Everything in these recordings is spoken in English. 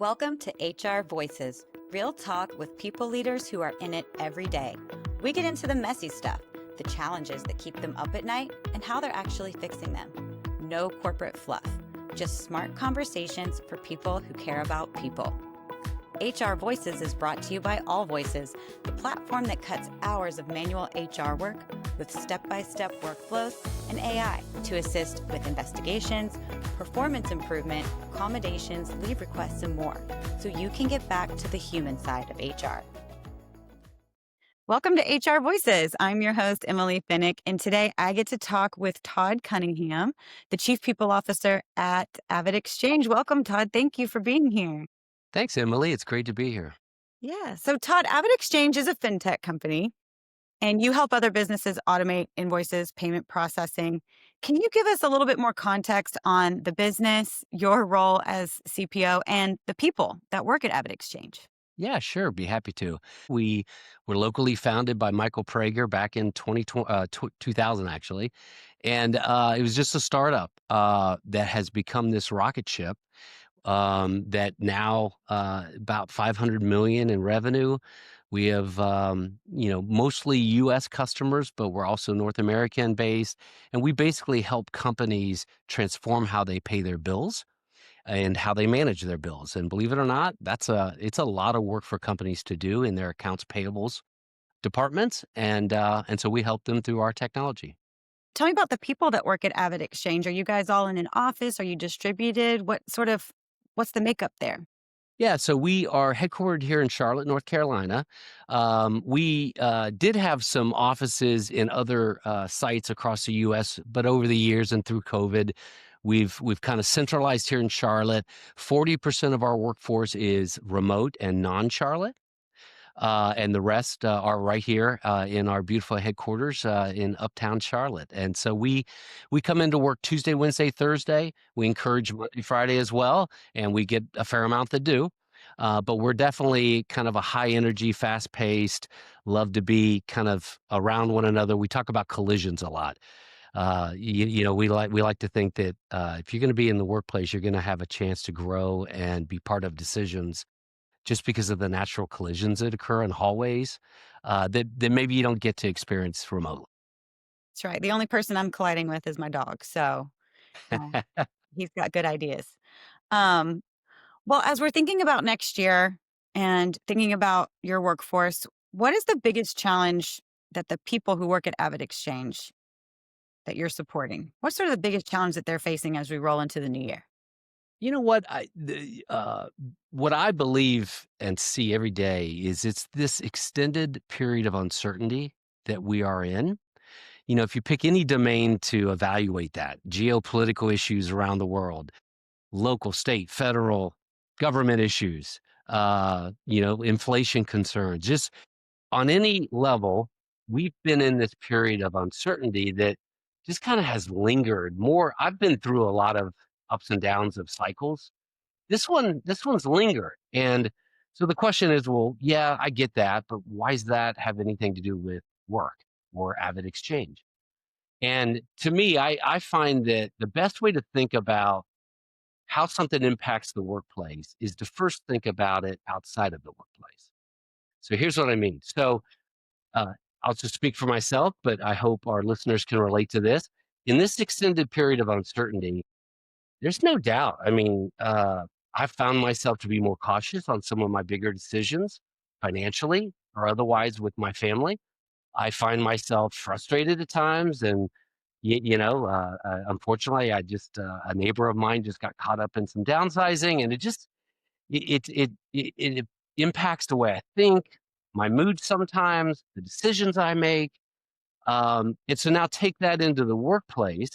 Welcome to HR Voices, real talk with people leaders who are in it every day. We get into the messy stuff, the challenges that keep them up at night, and how they're actually fixing them. No corporate fluff, just smart conversations for people who care about people. HR Voices is brought to you by All Voices, the platform that cuts hours of manual HR work with step-by-step workflows and AI to assist with investigations, performance improvement, accommodations, leave requests, and more, so you can get back to the human side of HR. Welcome to HR Voices. I'm your host, Emily Finnick, and today I get to talk with Todd Cunningham, the Chief People Officer at AvidXchange. Welcome, Todd. Thank you for being here. Thanks, Emily. It's great to be here. Yeah. So, Todd, AvidXchange is a fintech company, and you help other businesses automate invoices, payment processing. Can you give us a little bit more context on the business, your role as CPO, and the people that work at AvidXchange? Yeah, sure. Be happy to. We were locally founded by Michael Prager back in 2000, actually. And it was just a startup that has become this rocket ship that now about 500 million in revenue. We have, mostly U.S. customers, but we're also North American based. And we basically help companies transform how they pay their bills and how they manage their bills. And believe it or not, it's a lot of work for companies to do in their accounts payables departments. And so we help them through our technology. Tell me about the people that work at AvidXchange. Are you guys all in an office? Are you distributed? What's the makeup there? Yeah, so we are headquartered here in Charlotte, North Carolina. We did have some offices in other sites across the U.S., but over the years and through COVID, we've kind of centralized here in Charlotte. 40% of our workforce is remote and non-Charlotte. And the rest are right here in our beautiful headquarters in Uptown Charlotte. And so we come into work Tuesday, Wednesday, Thursday. We encourage Monday, Friday as well, and we get a fair amount that do. But we're definitely kind of a high energy, fast paced, love to be kind of around one another. We talk about collisions a lot. We like to think that if you're going to be in the workplace, you're going to have a chance to grow and be part of decisions just because of the natural collisions that occur in hallways that maybe you don't get to experience remotely. That's right. The only person I'm colliding with is my dog. So he's got good ideas. Um, well, as we're thinking about next year and thinking about your workforce, what is the biggest challenge that the people who work at AvidXchange that you're supporting? What's sort of the biggest challenge that they're facing as we roll into the new year? You know what? What I believe and see every day is it's this extended period of uncertainty that we are in. If you pick any domain to evaluate that, geopolitical issues around the world, local, state, federal, government issues, inflation concerns, just on any level, we've been in this period of uncertainty that just kind of has lingered more. I've been through a lot of ups and downs of cycles. This one's lingered. And so the question is, well, yeah, I get that, but why does that have anything to do with work or AvidXchange? And to me, I find that the best way to think about how something impacts the workplace is to first think about it outside of the workplace. So here's what I mean. So uh, I'll just speak for myself, but I hope our listeners can relate to this. In this extended period of uncertainty, there's no doubt. I mean, I've found myself to be more cautious on some of my bigger decisions financially or otherwise with my family. I find myself frustrated at times. And, unfortunately, a neighbor of mine just got caught up in some downsizing, and it impacts the way I think, my mood sometimes, the decisions I make. And so now take that into the workplace,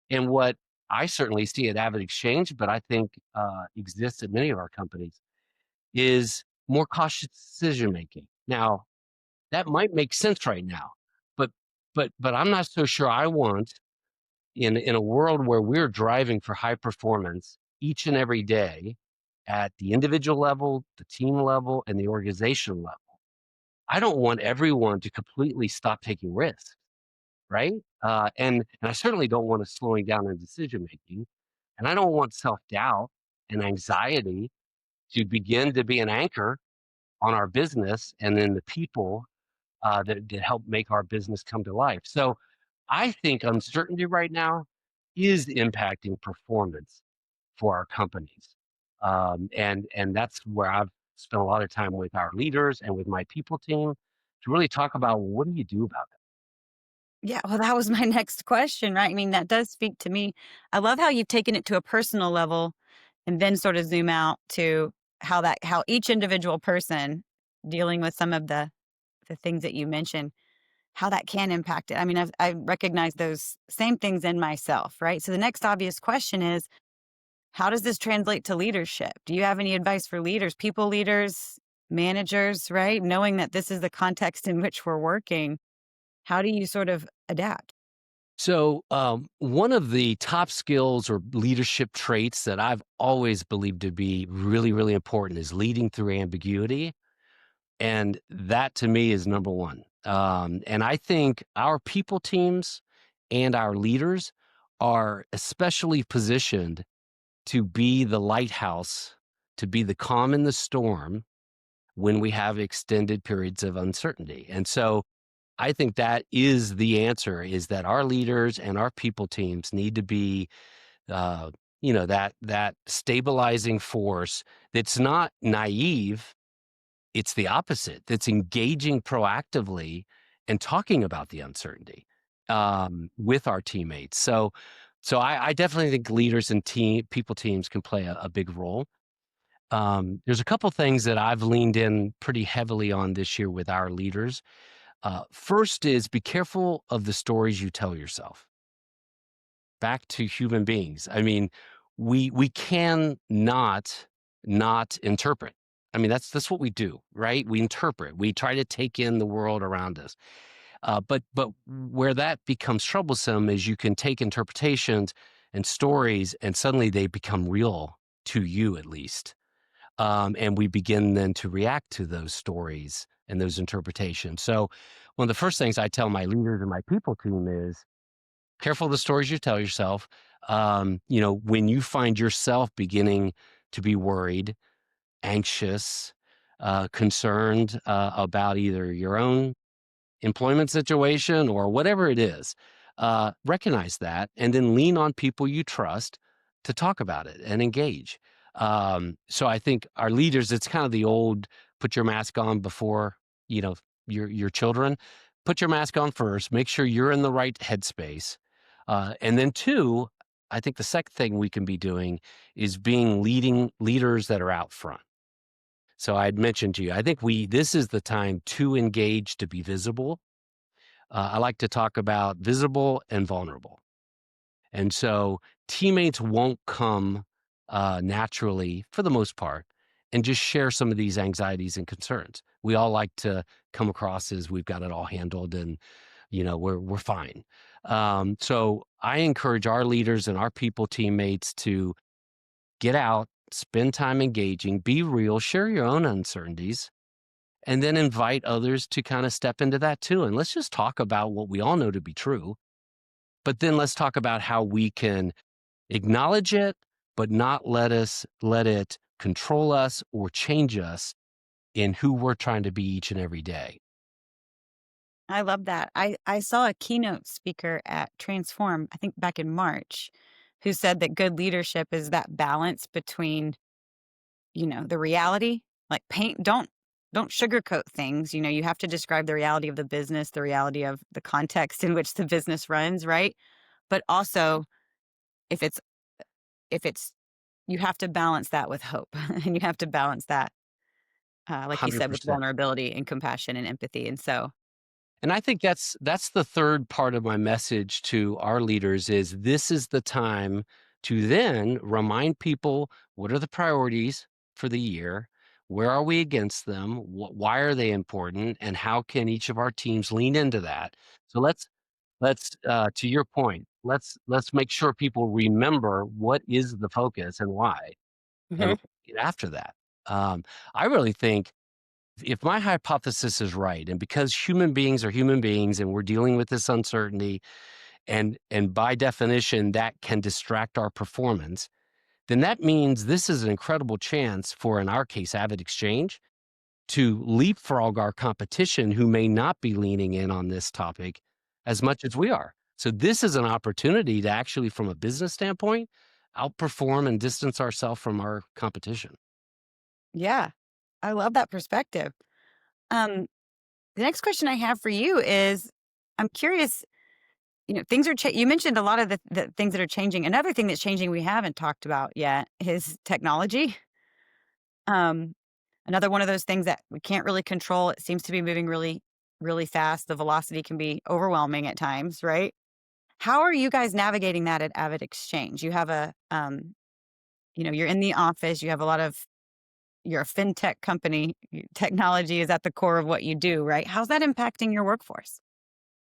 and what I certainly see at AvidXchange, but I think exists at many of our companies, is more cautious decision making. Now, that might make sense right now, but but I'm not so sure I want in a world where we're driving for high performance each and every day at the individual level, the team level, and the organizational level. I don't want everyone to completely stop taking risks, right? And I certainly don't want us slowing down in decision making, and I don't want self doubt and anxiety to begin to be an anchor on our business and then the people that help make our business come to life. So I think uncertainty right now is impacting performance for our companies. And that's where I've spent a lot of time with our leaders and with my people team to really talk about what do you do about that? Yeah, well, that was my next question, right? I mean, that does speak to me. I love how you've taken it to a personal level and then sort of zoom out to how each individual person dealing with some of the things that you mentioned, how that can impact it. I mean, I recognize those same things in myself, right? So the next obvious question is, how does this translate to leadership? Do you have any advice for leaders, people leaders, managers, right? Knowing that this is the context in which we're working, how do you sort of adapt? So, one of the top skills or leadership traits that I've always believed to be really, really important is leading through ambiguity. And that to me is number one. And I think our people teams and our leaders are especially positioned to be the lighthouse, to be the calm in the storm when we have extended periods of uncertainty. And so I think that is the answer is that our leaders and our people teams need to be uh, that stabilizing force that's not naive, it's the opposite. That's engaging proactively and talking about the uncertainty with our teammates. So I definitely think leaders and people teams can play a big role. There's a couple things that I've leaned in pretty heavily on this year with our leaders. First is be careful of the stories you tell yourself. Back to human beings. I mean, we can not interpret. I mean, that's what we do, right? We interpret. We try to take in the world around us. But where that becomes troublesome is you can take interpretations and stories, and suddenly they become real to you, at least. And we begin then to react to those stories and those interpretations. So, one of the first things I tell my leaders and my people team is careful of the stories you tell yourself. When you find yourself beginning to be worried, anxious, concerned about either your own employment situation or whatever it is, recognize that and then lean on people you trust to talk about it and engage. So I think our leaders, it's kind of the old put your mask on before, you know, your children. Put your mask on first, make sure you're in the right headspace. And then two, I think the second thing we can be doing is being leading leaders that are out front. So I'd mentioned to you, I think this is the time to engage, to be visible. I like to talk about visible and vulnerable. And so teammates won't come naturally, for the most part, and just share some of these anxieties and concerns. We all like to come across as we've got it all handled and we're fine. So I encourage our leaders and our people teammates to get out, spend time engaging, be real, share your own uncertainties, and then invite others to kind of step into that too. And let's just talk about what we all know to be true. But then let's talk about how we can acknowledge it, but not let it control us or change us in who we're trying to be each and every day. I love that. I saw a keynote speaker at Transform, I think back in March, who said that good leadership is that balance between, the reality, like paint don't sugarcoat things. You have to describe the reality of the business, the reality of the context in which the business runs, right? But also if it's if it's you have to balance that with hope and you have to balance that, like you said, with 100%. vulnerability and compassion and empathy. And so And I think that's the third part of my message to our leaders is this is the time to then remind people what are the priorities for the year? Where are we against them? Why are they important? And how can each of our teams lean into that? So let's to your point, let's make sure people remember what is the focus and why, and Mhm. get after that. Um, I really think if my hypothesis is right, and because human beings are human beings and we're dealing with this uncertainty, and by definition that can distract our performance, then that means this is an incredible chance for, in our case, AvidXchange, to leapfrog our competition who may not be leaning in on this topic as much as we are. So this is an opportunity to actually, from a business standpoint, outperform and distance ourselves from our competition. Yeah, I love that perspective. Um, the next question I have for you is, I'm curious. Things are. You mentioned a lot of the things that are changing. Another thing that's changing we haven't talked about yet is technology. Um, Another one of those things that we can't really control. It seems to be moving really, really fast. The velocity can be overwhelming at times, right? How are you guys navigating that at Avid Exchange? You have you're in the office. You have a lot of. You're a fintech company. Technology is at the core of what you do, right? How's that impacting your workforce?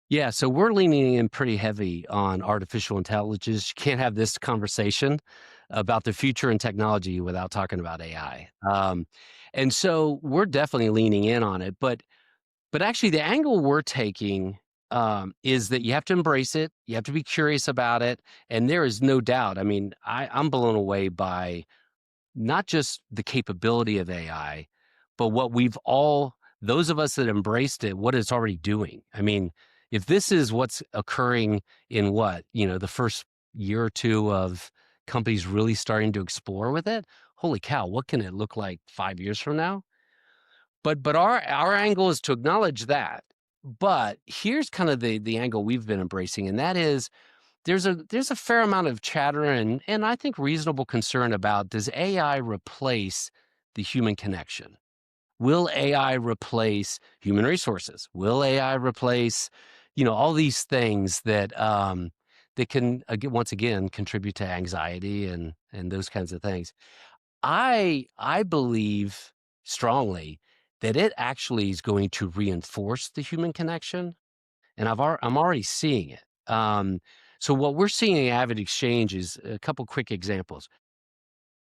Yeah, so we're leaning in pretty heavy on artificial intelligence. You can't have this conversation about the future and technology without talking about AI. And so we're definitely leaning in on it. But actually, the angle we're taking is that you have to embrace it. You have to be curious about it, and there is no doubt. I mean, I'm blown away by not just the capability of AI, but what we've all, those of us that embraced it, what it's already doing. I mean, if this is what's occurring in the first year or two of companies really starting to explore with it, holy cow, what can it look like 5 years from now? But our angle is to acknowledge that. But here's kind of the angle we've been embracing, and that is there's a fair amount of chatter and I think reasonable concern about, does AI replace the human connection? Will AI replace human resources? Will AI replace, all these things that can once again contribute to anxiety and those kinds of things? I believe strongly that it actually is going to reinforce the human connection, and I'm already seeing it. So what we're seeing at AvidXchange is a couple quick examples.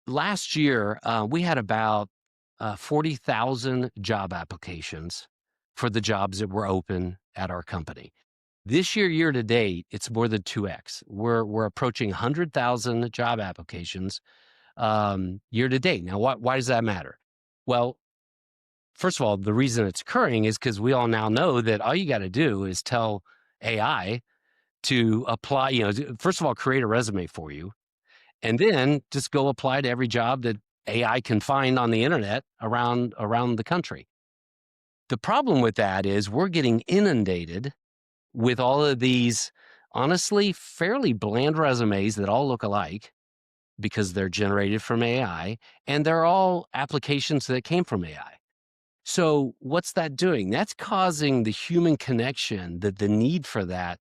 Last year, we had about 40,000 job applications for the jobs that were open at our company. This year to date, it's more than 2x. We're approaching 100,000 job applications year to date. Now, why does that matter? Well, first of all, the reason it's occurring is because we all now know that all you got to do is tell AI to apply, first of all, create a resume for you, and then just go apply to every job that AI can find on the internet around the country. The problem with that is we're getting inundated with all of these honestly fairly bland resumes that all look alike because they're generated from AI, and they're all applications that came from AI. So what's that doing? That's causing the human connection, the need for that,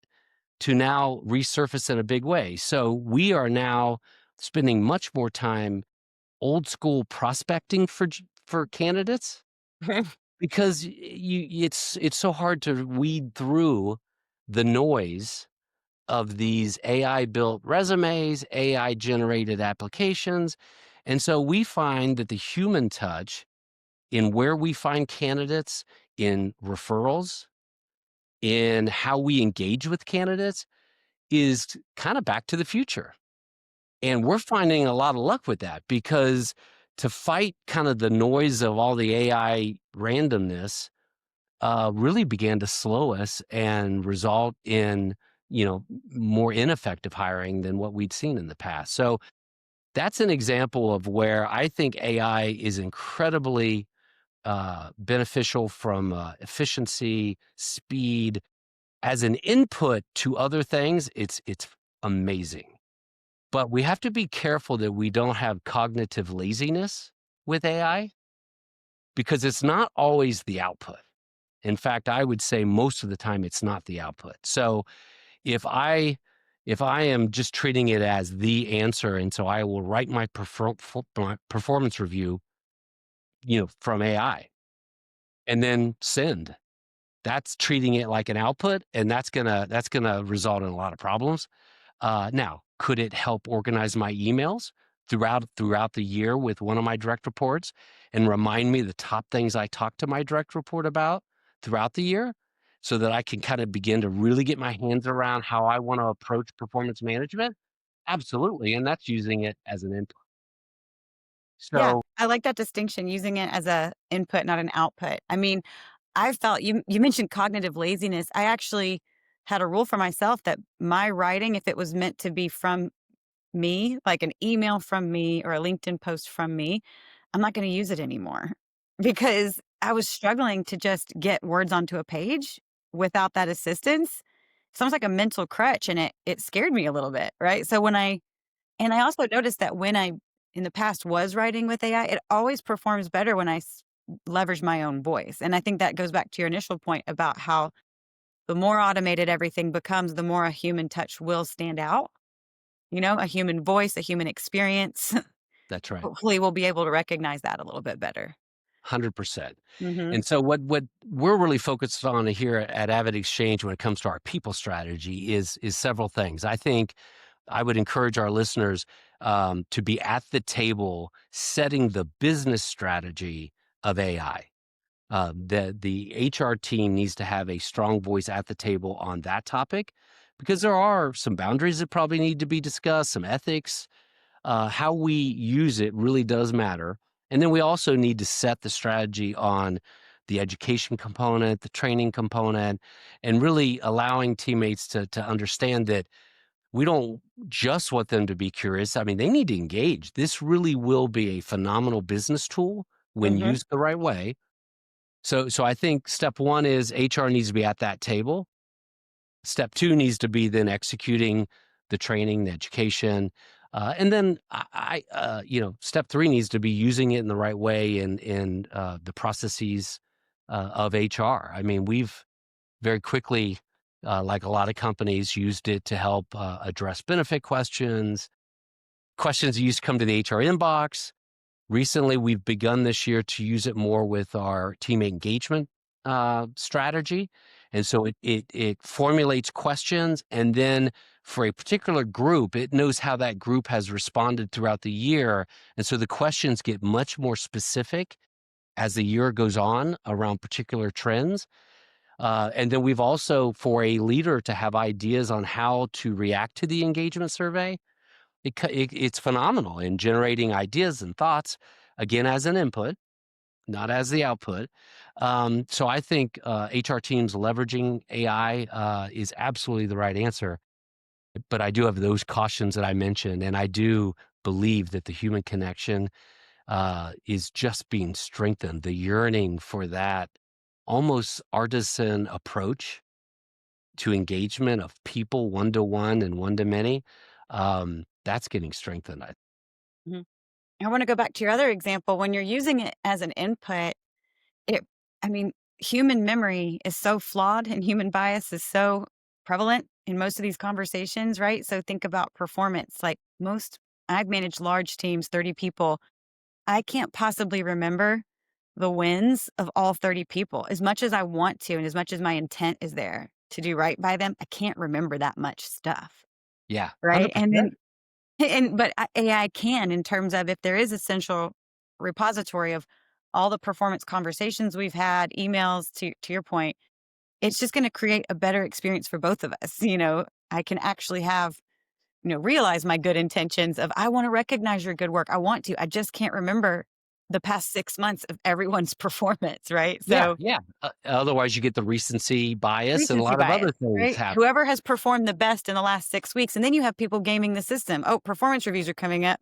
to now resurface in a big way. So we are now spending much more time old school prospecting for candidates because it's so hard to weed through the noise of these AI built resumes, AI generated applications. And so we find that the human touch in where we find candidates, in referrals, in how we engage with candidates is kind of back to the future. And we're finding a lot of luck with that because to fight kind of the noise of all the AI randomness really began to slow us and result in, more ineffective hiring than what we'd seen in the past. So that's an example of where I think AI is incredibly beneficial from efficiency, speed. As an input to other things, it's amazing. But we have to be careful that we don't have cognitive laziness with AI because it's not always the output. In fact, I would say most of the time it's not the output. So if I if I am just treating it as the answer, and so I will write my performance review, from AI and then send. That's treating it like an output, and that's gonna result in a lot of problems. Now, could it help organize my emails throughout the year with one of my direct reports and remind me the top things I talk to my direct report about throughout the year so that I can kind of begin to really get my hands around how I want to approach performance management? Absolutely. And that's using it as an input. Yeah, So I like that distinction, using it as a input, not an output. I mean, I felt you mentioned cognitive laziness. I actually had a rule for myself that my writing, if it was meant to be from me, like an email from me or a LinkedIn post from me, I'm not gonna use it anymore because I was struggling to just get words onto a page without that assistance. Sounds like a mental crutch, and it scared me a little bit, right? So I also noticed that when I, in the past, was writing with AI, it always performs better when leverage my own voice. And I think that goes back to your initial point about how the more automated everything becomes, the more a human touch will stand out. A human voice, a human experience. that's right. Hopefully, we'll be able to recognize that a little bit better. 100%. Mhm. And so what we're really focused on here at AvidXchange when it comes to our people strategy is several things. I think I would encourage our listeners to be at the table setting the business strategy of AI. The HR team needs to have a strong voice at the table on that topic because there are some boundaries that probably need to be discussed, some ethics. How we use it really does matter. And then we also need to set the strategy on the education component, the training component, and really allowing teammates to understand that we don't just want them to be curious. I mean, they need to engage. This really will be a phenomenal business tool when Mhm. used the right way. So I think step one is HR needs to be at that table. Step two needs to be then executing the training, the education, and then step three needs to be using it in the right way in the processes of HR. I mean, we've very quickly, like a lot of companies, used it to help address benefit questions, questions that used to come to the HR inbox. Recently, we've begun this year to use it more with our teammate engagement strategy, and so it formulates questions, and then for a particular group, it knows how that group has responded throughout the year, and so the questions get much more specific as the year goes on around particular trends. And then we've also, for a leader to have ideas on how to react to the engagement survey, it's phenomenal in generating ideas and thoughts, again, as an input, not as the output. So I think HR teams leveraging AI is absolutely the right answer. But I do have those cautions that I mentioned, and I do believe that the human connection is just being strengthened. The yearning for that almost artisan approach to engagement of people one to one and one to many, that's getting strengthened. Mhm. I wanna go back to your other example. When you're using it as an input, it I mean, human memory is so flawed and human bias is so prevalent in most of these conversations, right? So think about performance. Like I've managed large teams, 30 people. I can't possibly remember the wins of all 30 people. As much as I want to, and as much as my intent is there to do right by them, I can't remember that much stuff, Yeah, right? And 100%. then but AI can, in terms of, if there is a central repository of all the performance conversations we've had, emails, to your point, it's just gonna create a better experience for both of us. I can actually realize my good intentions of, I wanna recognize your good work. I want to. I just can't remember the past 6 months of everyone's performance, right? Yeah, So, yeah. Otherwise, you get the recency bias and a recency lot of bias, other things right? happen. Whoever has performed the best in the last 6 weeks, and then you have people gaming the system. "Oh, performance reviews are coming up.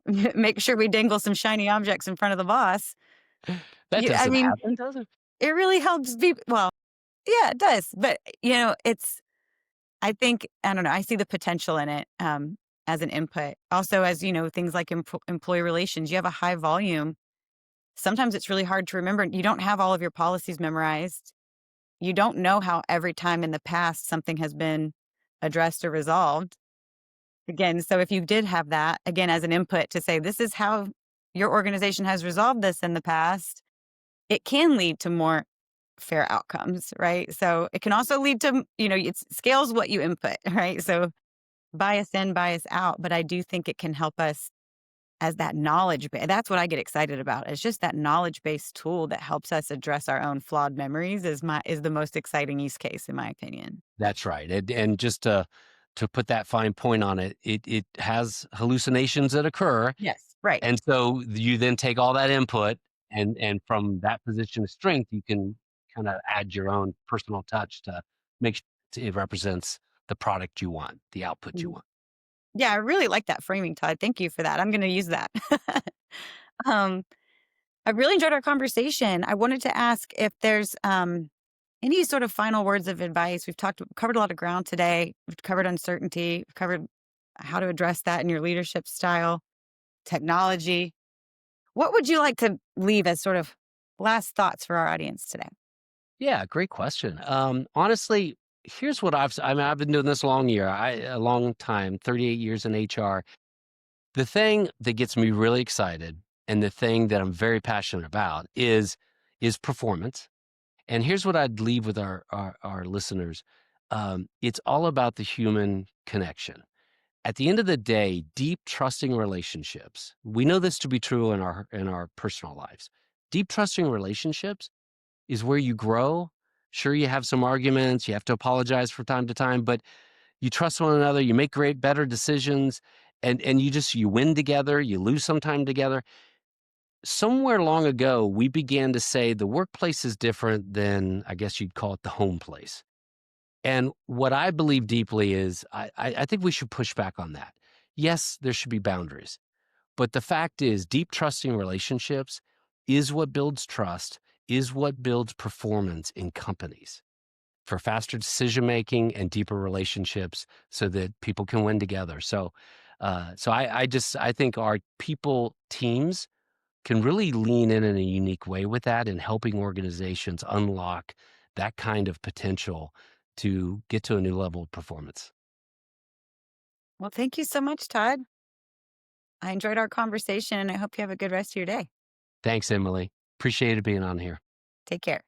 Make sure we dangle some shiny objects in front of the boss." That I doesn't mean, happen, does it? it really helps people. Well, yeah, it does, but, I don't know, I see the potential in it, as an input. Also, as, things like employee relations, you have a high volume. Sometimes it's really hard to remember. You don't have all of your policies memorized. You don't know how every time in the past something has been addressed or resolved. Again, so if you did have that, again, as an input to say, "This is how your organization has resolved this in the past," it can lead to more fair outcomes, right? So it can also lead to, it scales what you input, right? So bias in, bias out. But I do think it can help us as that that's what I get excited about. It's just that knowledge-based tool that helps us address our own flawed memories is the most exciting use case, in my opinion. That's right, and just to put that fine point on it, it has hallucinations that occur, Yes. Right. And so you then take all that input and from that position of strength, you can kind of add your own personal touch to make sure it represents the product you want, the output you Mhm. want. Yeah, I really like that framing, Todd. Thank you for that. I'm going to use that. um, I really enjoyed our conversation. I wanted to ask if there's any sort of final words of advice. Covered a lot of ground today. We've covered uncertainty. We've covered how to address that in your leadership style, technology. What would you like to leave as sort of last thoughts for our audience today? Yeah, great question. Honestly, here's what I mean, I've been doing this a long time, 38 years in HR. The thing that gets me really excited and the thing that I'm very passionate about is performance. And here's what I'd leave with our listeners. It's all about the human connection. At the end of the day, deep trusting relationships. We know this to be true in our personal lives. Deep trusting relationships is where you grow. Sure, you have some arguments, you have to apologize from time to time, but you trust one another, you make better decisions, and you win together, you lose some time together. Somewhere long ago, we began to say the workplace is different than, I guess you'd call it, the home place. And what I believe deeply is I think we should push back on that. Yes, there should be boundaries. But the fact is, deep trusting relationships is what builds trust, is what builds performance in companies for faster decision making and deeper relationships so that people can win together. I think our people teams can really lean in a unique way with that in helping organizations unlock that kind of potential to get to a new level of performance. Well, thank you so much, Todd. I enjoyed our conversation and I hope you have a good rest of your day. Thanks, Emily. Appreciated being on here. Take care.